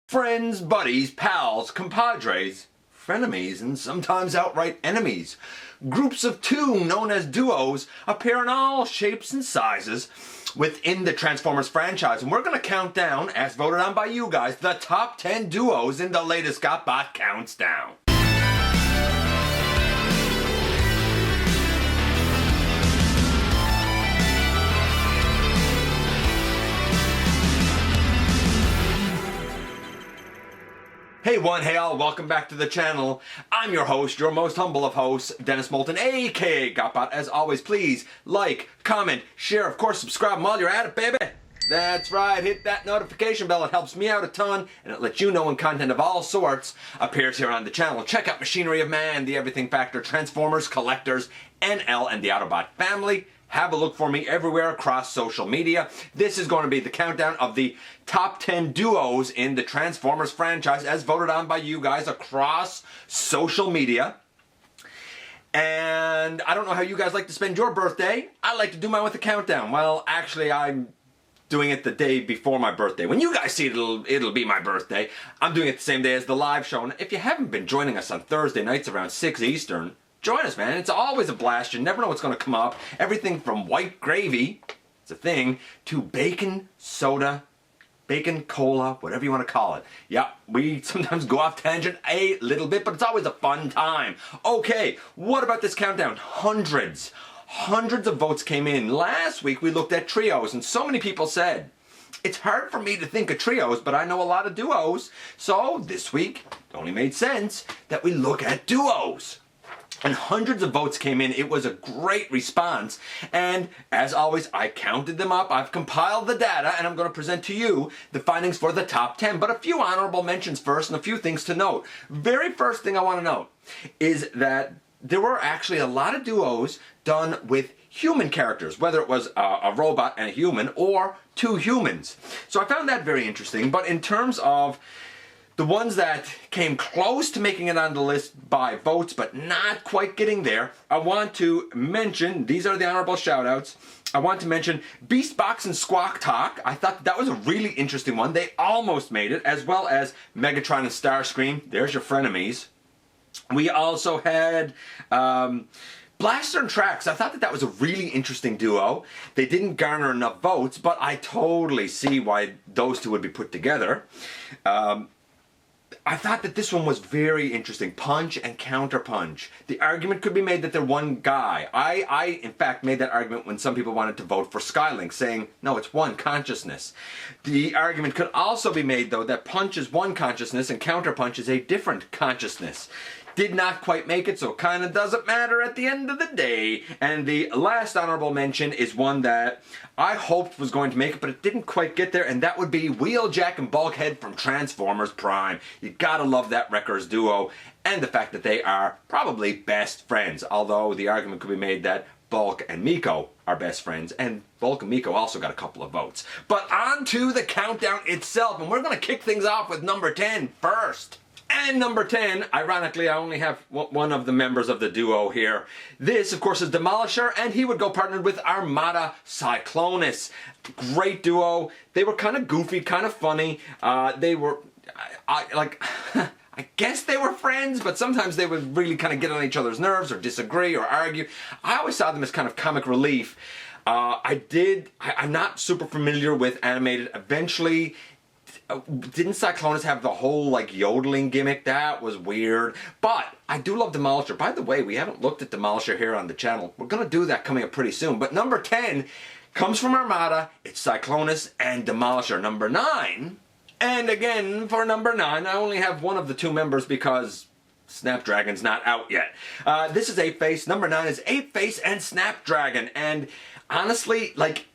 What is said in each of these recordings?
Friends, buddies, pals, compadres, frenemies, and sometimes outright enemies. Groups of two, known as duos, appear in all shapes and sizes within the Transformers franchise, and we're going to count down, as voted on by you guys, the top 10 duos in the latest GotBot Counts Down. Hey one, hey all, welcome back to the channel. I'm your host, your most humble of hosts, Dennis Moulton, aka GotBot. As always, please like, comment, share, of course, subscribe while you're at it, baby. That's right, hit that notification bell. It helps me out a ton, and it lets you know when content of all sorts appears here on the channel. Check out Machinery of Man, The Everything Factor, Transformers, Collectors, NL, and the Autobot family. Have a look for me everywhere across social media. This is going to be the countdown of the top 10 duos in the Transformers franchise as voted on by you guys across social media. And I don't know how you guys like to spend your birthday. I like to do mine with a countdown. Well, actually, I'm doing it the day before my birthday. When you guys see it, it'll be my birthday. I'm doing it the same day as the live show. And if you haven't been joining us on Thursday nights around 6 Eastern, join us, man. It's always a blast. You never know what's going to come up. Everything from white gravy, it's a thing, to bacon soda, bacon cola, whatever you want to call it. Yeah, we sometimes go off tangent a little bit, but it's always a fun time. Okay, what about this countdown? Hundreds of votes came in. Last week we looked at trios, and so many people said, it's hard for me to think of trios, but I know a lot of duos. So this week, it only made sense that we look at duos. And hundreds of votes came in. It was a great response. And as always, I counted them up. I've compiled the data, and I'm going to present to you the findings for the top 10. But a few honorable mentions first, and a few things to note. Very first thing I want to note is that there were actually a lot of duos done with human characters, whether it was a robot and a human, or two humans. So I found that very interesting. But in terms of the ones that came close to making it on the list by votes, but not quite getting there, I want to mention, these are the honorable shout-outs. I want to mention Beastbox and Squawk Talk. I thought that was a really interesting one. They almost made it, as well as Megatron and Starscream. There's your frenemies. We also had Blaster and Trax. I thought that was a really interesting duo. They didn't garner enough votes, but I totally see why those two would be put together. I thought that this one was very interesting. Punch and Counterpunch. The argument could be made that they're one guy. I in fact, made that argument when some people wanted to vote for Skylink, saying, no, it's one consciousness. The argument could also be made, though, that Punch is one consciousness and Counterpunch is a different consciousness. Did not quite make it, so it kind of doesn't matter at the end of the day. And the last honorable mention is one that I hoped was going to make it, but it didn't quite get there, and that would be Wheeljack and Bulkhead from Transformers Prime. You gotta love that Wreckers duo, and the fact that they are probably best friends, although the argument could be made that Bulk and Miko are best friends, and Bulk and Miko also got a couple of votes. But on to the countdown itself, and we're gonna kick things off with number 10 first. And number 10, ironically, I only have one of the members of the duo here. This, of course, is Demolisher, and he would go partnered with Armada Cyclonus. Great duo. They were kind of goofy, kind of funny. They were, I guess they were friends, but sometimes they would really kind of get on each other's nerves or disagree or argue. I always saw them as kind of comic relief. I'm not super familiar with animated. Eventually, didn't Cyclonus have the whole like yodeling gimmick? That was weird. But I do love Demolisher. By the way, we haven't looked at Demolisher here on the channel. We're going to do that coming up pretty soon. But number 10 comes from Armada. It's Cyclonus and Demolisher. Number 9, and again for number 9, I only have one of the two members because Snapdragon's not out yet. This is Ape-Face. Number 9 is Ape-Face and Snapdragon. And honestly, like,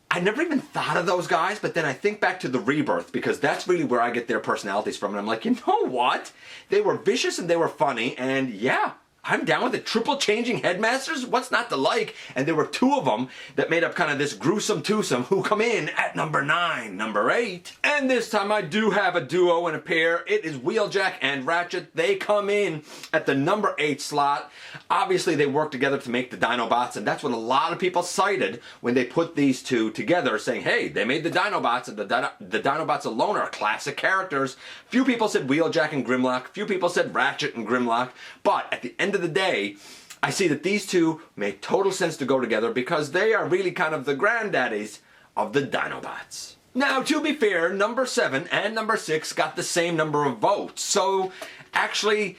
I never even thought of those guys, but then I think back to the Rebirth, because that's really where I get their personalities from, and I'm like, you know what? They were vicious and they were funny, and yeah, I'm down with it. Triple changing headmasters? What's not to like? And there were two of them that made up kind of this gruesome twosome who come in at number 9, number 8. And this time I do have a duo and a pair. It is Wheeljack and Ratchet. They come in at the number 8 slot. Obviously they work together to make the Dinobots, and that's what a lot of people cited when they put these two together, saying, hey, they made the Dinobots, and the Dinobots alone are classic characters. Few people said Wheeljack and Grimlock. Few people said Ratchet and Grimlock. But at the end of the day, I see that these two make total sense to go together because they are really kind of the granddaddies of the Dinobots. Now, to be fair, number 7 and number 6 got the same number of votes. So, actually,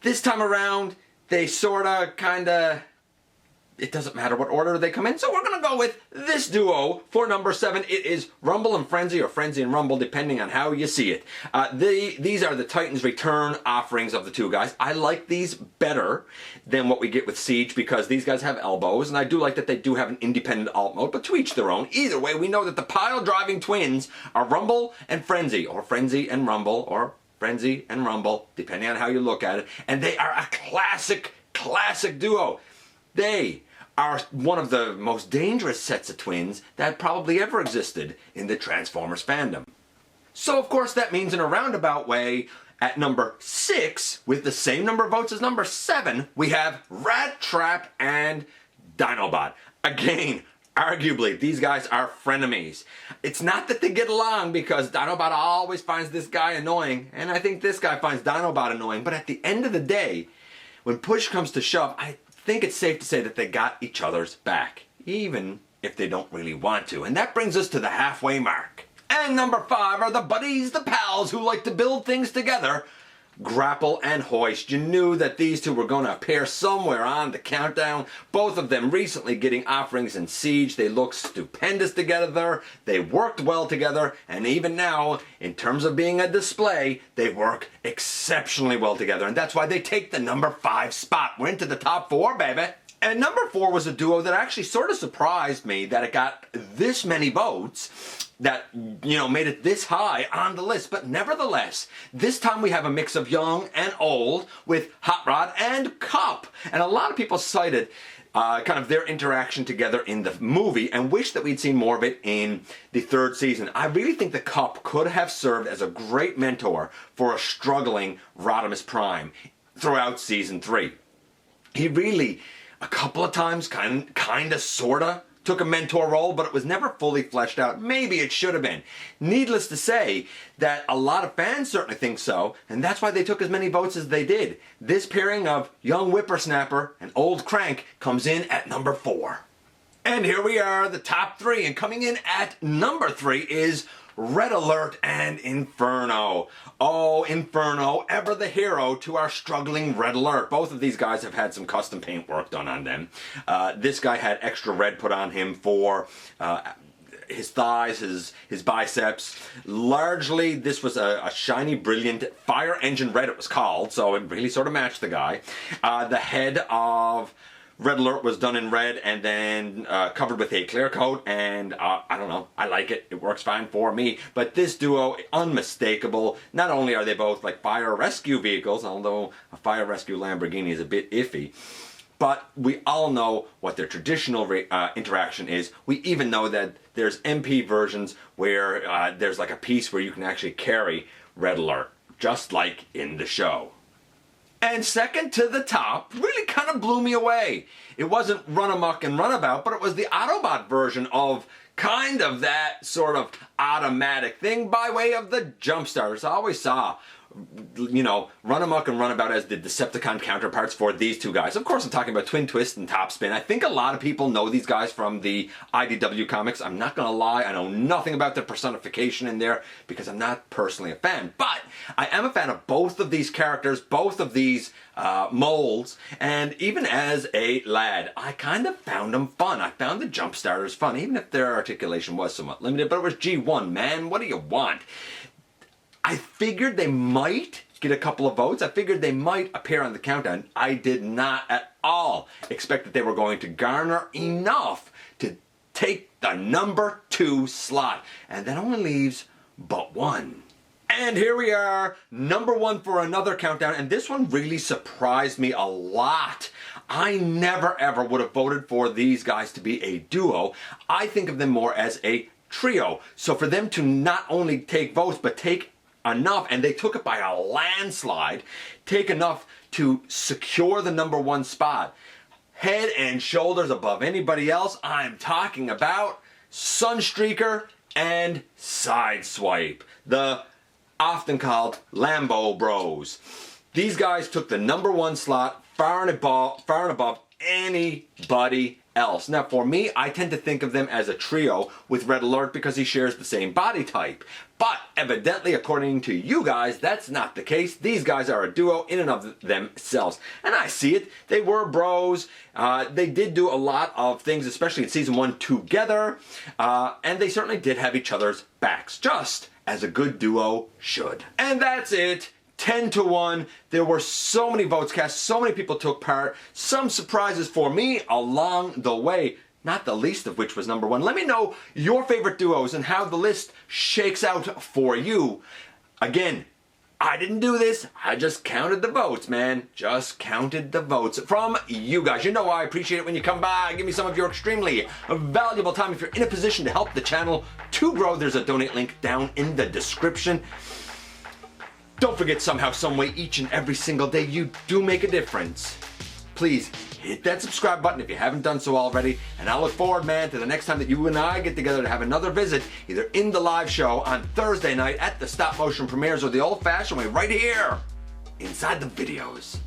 this time around, they sorta, kinda, it doesn't matter what order they come in. So we're gonna go with this duo for number 7. It is Rumble and Frenzy, or Frenzy and Rumble, depending on how you see it. These are the Titans Return offerings of the two guys. I like these better than what we get with Siege because these guys have elbows, and I do like that they do have an independent alt mode, but to each their own. Either way, we know that the pile-driving twins are Rumble and Frenzy, or Frenzy and Rumble, or Frenzy and Rumble, depending on how you look at it, and they are a classic duo. They are one of the most dangerous sets of twins that probably ever existed in the Transformers fandom. So of course that means in a roundabout way, at number 6, with the same number of votes as number 7, we have Rat Trap and Dinobot. Again, arguably, these guys are frenemies. It's not that they get along because Dinobot always finds this guy annoying, and I think this guy finds Dinobot annoying, but at the end of the day, when push comes to shove, I think it's safe to say that they got each other's back, even if they don't really want to. And that brings us to the halfway mark. And number 5 are the buddies, the pals who like to build things together, Grapple and Hoist. You knew that these two were going to appear somewhere on the countdown. Both of them recently getting offerings in Siege. They look stupendous together. They worked well together. And even now, in terms of being a display, they work exceptionally well together. And that's why they take the number 5 spot. We're into the top 4, baby. And number 4 was a duo that actually sort of surprised me that it got this many votes, that, you know, made it this high on the list. But nevertheless, this time we have a mix of young and old with Hot Rod and Cup. And a lot of people cited kind of their interaction together in the movie and wish that we'd seen more of it in the 3rd season. I really think the Cup could have served as a great mentor for a struggling Rodimus Prime throughout season 3. He really, a couple of times, kinda, sorta, took a mentor role, but it was never fully fleshed out. Maybe it should have been. Needless to say that a lot of fans certainly think so, and that's why they took as many votes as they did. This pairing of young whippersnapper and old crank comes in at number 4. And here we are, the top 3, and coming in at number 3 is Red Alert and Inferno. Oh, Inferno, ever the hero to our struggling Red Alert. Both of these guys have had some custom paint work done on them. This guy had extra red put on him for his thighs, his biceps. Largely, this was a shiny, brilliant fire engine red, it was called, so it really sort of matched the guy. The head of Red Alert was done in red and then covered with a clear coat, and I don't know, I like it. It works fine for me. But this duo, unmistakable. Not only are they both like fire rescue vehicles, although a fire rescue Lamborghini is a bit iffy, but we all know what their traditional interaction is. We even know that there's MP versions where there's like a piece where you can actually carry Red Alert, just like in the show. And second to the top really kind of blew me away. It wasn't Run Amok and Runabout, but it was the Autobot version of kind of that sort of automatic thing by way of the Jumpstarters. I always saw, you know, Run Amok and Runabout as the Decepticon counterparts for these two guys. Of course, I'm talking about Twin Twist and Topspin. I think a lot of people know these guys from the IDW comics. I'm not going to lie, I know nothing about the personification in there because I'm not personally a fan. But I am a fan of both of these characters, both of these molds, and even as a lad, I kind of found them fun. I found the Jumpstarters fun, even if their articulation was somewhat limited, but it was G1, man. What do you want? I figured they might get a couple of votes. I figured they might appear on the countdown. I did not at all expect that they were going to garner enough to take the number 2 slot. And that only leaves but one. And here we are, number one for another countdown, and this one really surprised me a lot. I never ever would have voted for these guys to be a duo. I think of them more as a trio. So for them to not only take votes, but take enough, and they took it by a landslide, take enough to secure the number one spot. Head and shoulders above anybody else, I'm talking about Sunstreaker and Sideswipe, the often called Lambo Bros. These guys took the number one slot far and above anybody else. Now for me, I tend to think of them as a trio with Red Alert because he shares the same body type. But evidently, according to you guys, that's not the case. These guys are a duo in and of themselves. And I see it. They were bros. They did do a lot of things, especially in season 1, together. And they certainly did have each other's backs, just as a good duo should. And that's it. 10-1. There were so many votes cast, so many people took part, some surprises for me along the way, not the least of which was number one. Let me know your favorite duos and how the list shakes out for you. Again, I didn't do this, I just counted the votes, man. Just counted the votes from you guys. You know I appreciate it when you come by and give me some of your extremely valuable time. If you're in a position to help the channel to grow, there's a donate link down in the description. Don't forget, somehow, some way, each and every single day, you do make a difference. Please hit that subscribe button if you haven't done so already. And I look forward, man, to the next time that you and I get together to have another visit, either in the live show on Thursday night at the stop motion premieres or the old fashioned way right here inside the videos.